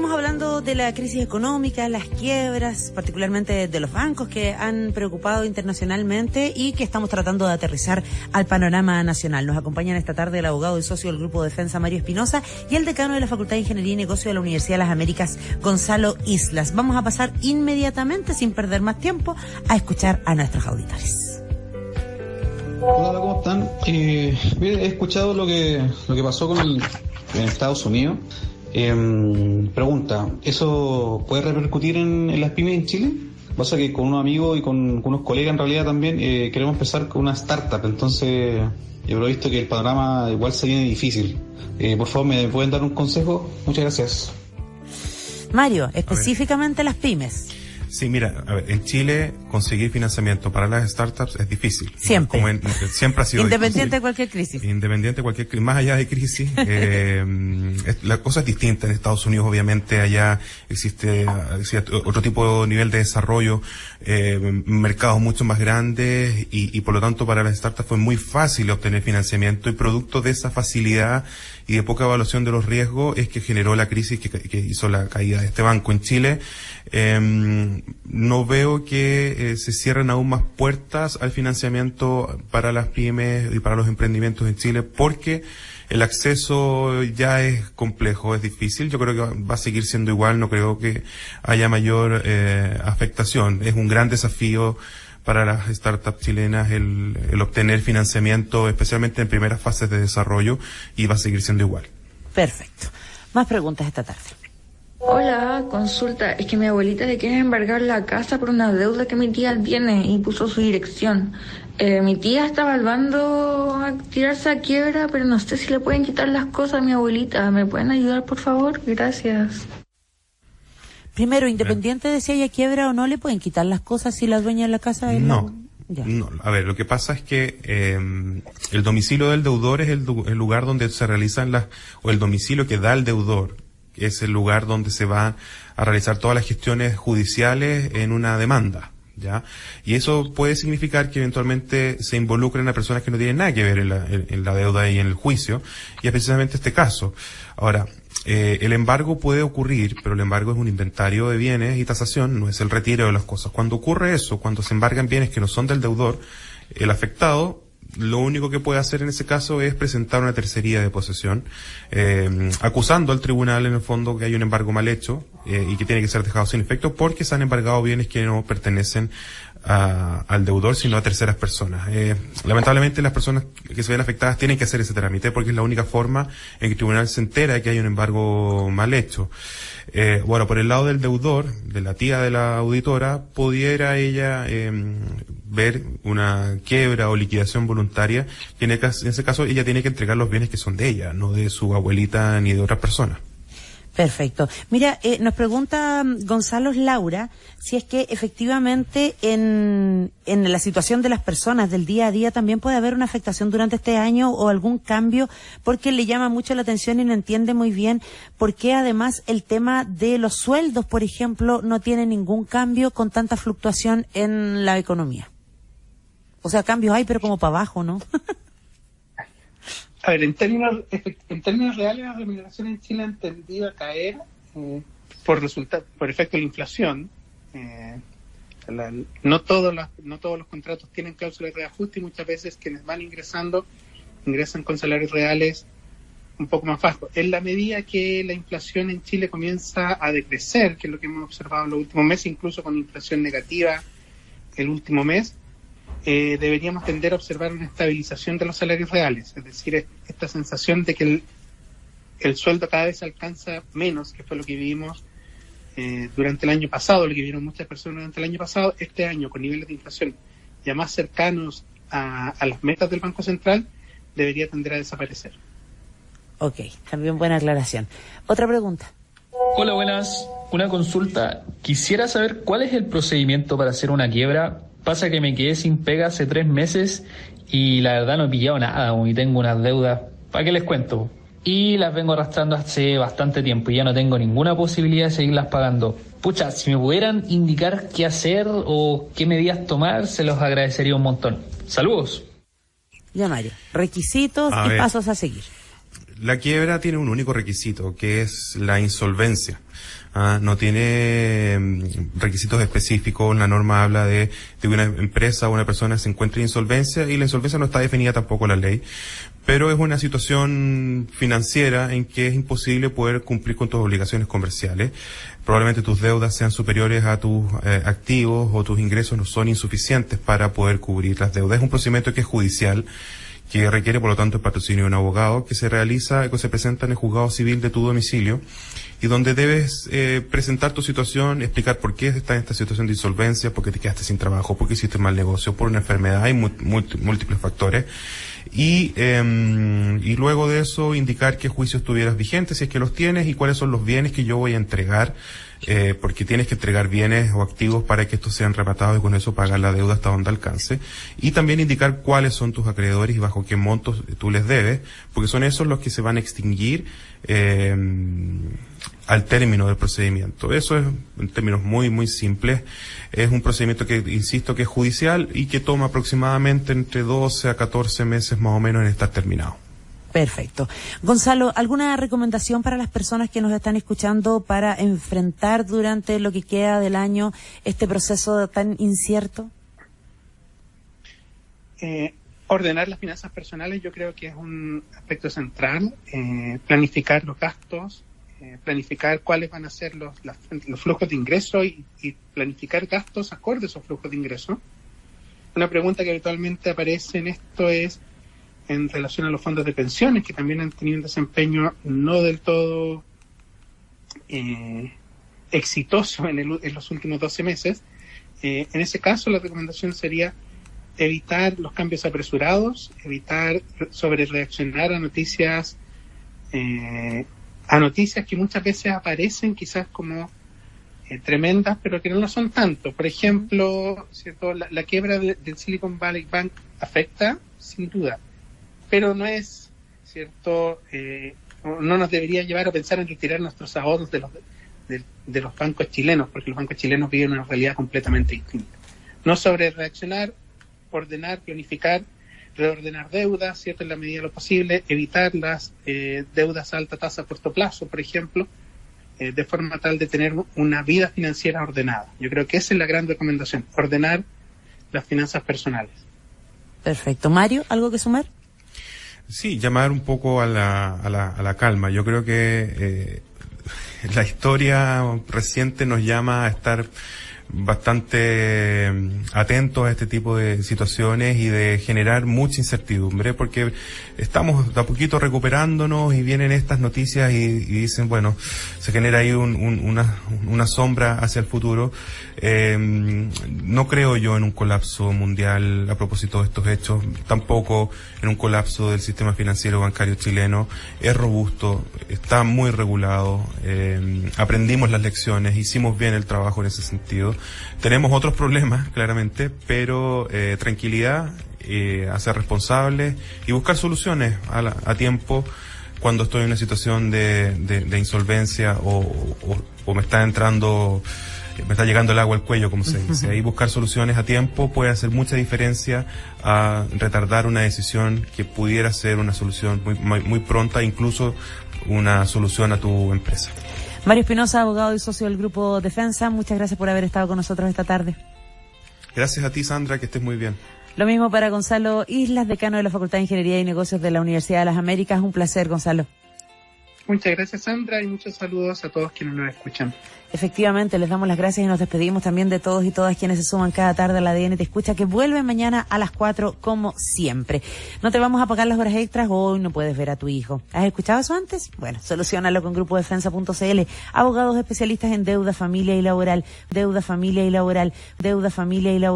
Seguimos hablando de la crisis económica, las quiebras, particularmente de los bancos que han preocupado internacionalmente y que estamos tratando de aterrizar al panorama nacional. Nos acompañan esta tarde el abogado y socio del Grupo de Defensa, Mario Espinosa, y el decano de la Facultad de Ingeniería y Negocio de la Universidad de las Américas, Gonzalo Islas. Vamos a pasar inmediatamente, sin perder más tiempo, a escuchar a nuestros auditores. Hola, ¿cómo están? He escuchado lo que pasó en Estados Unidos. Pregunta, ¿eso puede repercutir en las pymes en Chile? Pasa que con unos amigos y con unos colegas en realidad también queremos empezar con una startup, entonces yo he visto que el panorama igual se viene difícil. Por favor, ¿me pueden dar un consejo? Muchas gracias. Mario, específicamente las pymes. Sí, mira, a ver, en Chile conseguir financiamiento para las startups es difícil. Siempre. Siempre ha sido independiente difícil. de cualquier crisis. Independiente de cualquier crisis, más allá de crisis, la cosa es distinta. En Estados Unidos, obviamente, allá existe otro tipo de nivel de desarrollo, mercados mucho más grandes y por lo tanto para las startups fue muy fácil obtener financiamiento, y producto de esa facilidad y de poca evaluación de los riesgos es que generó la crisis que hizo la caída de este banco. En Chile no veo que se cierren aún más puertas al financiamiento para las pymes y para los emprendimientos en Chile, porque el acceso ya es complejo, es difícil. Yo creo que va a seguir siendo igual, no creo que haya mayor afectación. Es un gran desafío para las startups chilenas el obtener financiamiento, especialmente en primeras fases de desarrollo, y va a seguir siendo igual. Perfecto. Más preguntas esta tarde. Hola, consulta, es que mi abuelita le quiere embargar la casa por una deuda que mi tía tiene y puso su dirección. Mi tía está evaluando a tirarse a quiebra, pero no sé si le pueden quitar las cosas a mi abuelita. ¿Me pueden ayudar, por favor? Gracias. Primero, independiente de si haya quiebra o no, ¿le pueden quitar las cosas si la dueña de la casa es No. A ver, lo que pasa es que el domicilio del deudor es el lugar donde se realizan o el domicilio que da el deudor es el lugar donde se va a realizar todas las gestiones judiciales en una demanda, ¿ya? Y eso puede significar que eventualmente se involucren a personas que no tienen nada que ver en la deuda y en el juicio, y es precisamente este caso. Ahora, el embargo puede ocurrir, pero el embargo es un inventario de bienes y tasación, no es el retiro de las cosas. Cuando ocurre eso, cuando se embargan bienes que no son del deudor, el afectado lo único que puede hacer en ese caso es presentar una tercería de posesión, acusando al tribunal en el fondo que hay un embargo mal hecho y que tiene que ser dejado sin efecto porque se han embargado bienes que no pertenecen al deudor, sino a terceras personas. Lamentablemente las personas que se ven afectadas tienen que hacer ese trámite porque es la única forma en que el tribunal se entera de que hay un embargo mal hecho. Bueno, por el lado del deudor, de la tía de la auditora, pudiera ella ver una quiebra o liquidación voluntaria, y en ese caso ella tiene que entregar los bienes que son de ella, no de su abuelita ni de otras personas. Perfecto. Mira, nos pregunta Gonzalo Laura si es que efectivamente en la situación de las personas del día a día también puede haber una afectación durante este año o algún cambio, porque le llama mucho la atención y no entiende muy bien por qué además el tema de los sueldos, por ejemplo, no tiene ningún cambio con tanta fluctuación en la economía. O sea, cambios hay, pero como para abajo, ¿no? A ver, en términos reales, la remuneración en Chile ha tendido a caer por efecto de la inflación. No todos los contratos tienen cláusulas de reajuste y muchas veces quienes van ingresan con salarios reales un poco más bajos. En la medida que la inflación en Chile comienza a decrecer, que es lo que hemos observado en los últimos meses, incluso con inflación negativa el último mes, deberíamos tender a observar una estabilización de los salarios reales, es decir, esta sensación de que el sueldo cada vez alcanza menos, que fue lo que vivimos durante el año pasado, lo que vieron muchas personas durante el año pasado. Este año, con niveles de inflación ya más cercanos a las metas del Banco Central, debería tender a desaparecer. Ok, también buena aclaración. Otra pregunta. Hola, buenas. Una consulta. Quisiera saber cuál es el procedimiento para hacer una quiebra. Pasa que me quedé sin pega hace 3 meses y la verdad no he pillado nada y tengo unas deudas, ¿para qué les cuento? Y las vengo arrastrando hace bastante tiempo y ya no tengo ninguna posibilidad de seguirlas pagando. Pucha, si me pudieran indicar qué hacer o qué medidas tomar, se los agradecería un montón. ¡Saludos! Ya, Mario, requisitos y pasos a seguir. La quiebra tiene un único requisito, que es la insolvencia. No tiene requisitos específicos. La norma habla de que una empresa o una persona se encuentre en insolvencia, y la insolvencia no está definida tampoco en la ley, pero es una situación financiera en que es imposible poder cumplir con tus obligaciones comerciales. Probablemente tus deudas sean superiores a tus activos, o tus ingresos no son insuficientes para poder cubrir las deudas. Es un procedimiento que es judicial, que requiere por lo tanto el patrocinio de un abogado, que se presenta en el juzgado civil de tu domicilio, y donde debes presentar tu situación, explicar por qué estás en esta situación de insolvencia, por qué te quedaste sin trabajo, por qué hiciste mal negocio, por una enfermedad. Hay múltiples factores. Y luego de eso indicar qué juicios tuvieras vigentes, si es que los tienes, y cuáles son los bienes que yo voy a entregar, porque tienes que entregar bienes o activos para que estos sean rematados y con eso pagar la deuda hasta donde alcance. Y también indicar cuáles son tus acreedores y bajo qué montos tú les debes, porque son esos los que se van a extinguir al término del procedimiento. Eso es, en términos muy, muy simples, es un procedimiento que, insisto, que es judicial y que toma aproximadamente entre 12 a 14 meses más o menos en estar terminado. Perfecto. Gonzalo, ¿alguna recomendación para las personas que nos están escuchando para enfrentar durante lo que queda del año este proceso tan incierto? Ordenar las finanzas personales yo creo que es un aspecto central. Planificar los gastos, planificar cuáles van a ser los flujos de ingreso y planificar gastos acorde a esos flujos de ingreso. Una pregunta que habitualmente aparece en esto es en relación a los fondos de pensiones, que también han tenido un desempeño no del todo exitoso en los últimos 12 meses. En ese caso, la recomendación sería evitar los cambios apresurados, evitar sobrereaccionar a noticias que muchas veces aparecen quizás como tremendas, pero que no lo son tanto. Por ejemplo, ¿cierto? La quiebra del Silicon Valley Bank afecta, sin duda, pero no es, ¿cierto? No nos debería llevar a pensar en retirar nuestros ahorros de los bancos chilenos, porque los bancos chilenos viven una realidad completamente distinta. No sobrereaccionar, ordenar, planificar, reordenar deudas, ¿cierto? En la medida de lo posible, evitar las deudas a alta tasa a corto plazo, por ejemplo, de forma tal de tener una vida financiera ordenada. Yo creo que esa es la gran recomendación, ordenar las finanzas personales. Perfecto. Mario, ¿algo que sumar? Sí, llamar un poco a la calma. Yo creo que la historia reciente nos llama a estar bastante atentos a este tipo de situaciones y de generar mucha incertidumbre, porque estamos de a poquito recuperándonos y vienen estas noticias y dicen, bueno, se genera ahí una sombra hacia el futuro. No creo yo en un colapso mundial a propósito de estos hechos, tampoco en un colapso del sistema financiero bancario chileno. Es robusto, está muy regulado, aprendimos las lecciones, hicimos bien el trabajo en ese sentido. Tenemos otros problemas, claramente, pero tranquilidad, hacer responsables y buscar soluciones a tiempo cuando estoy en una situación de insolvencia o me está llegando el agua al cuello, como se dice. Ahí buscar soluciones a tiempo puede hacer mucha diferencia a retardar una decisión que pudiera ser una solución muy pronta, incluso una solución a tu empresa. Mario Espinosa, abogado y socio del Grupo Defensa, muchas gracias por haber estado con nosotros esta tarde. Gracias a ti, Sandra, que estés muy bien. Lo mismo para Gonzalo Islas, decano de la Facultad de Ingeniería y Negocios de la Universidad de las Américas. Un placer, Gonzalo. Muchas gracias, Sandra, y muchos saludos a todos quienes nos escuchan. Efectivamente, les damos las gracias y nos despedimos también de todos y todas quienes se suman cada tarde a la ADN Te Escucha, que vuelve mañana a las 4 como siempre. No te vamos a pagar las horas extras, hoy no puedes ver a tu hijo. ¿Has escuchado eso antes? Bueno, solucionalo con grupodefensa.cl. Abogados especialistas en deuda, familia y laboral, deuda, familia y laboral, deuda, familia y laboral.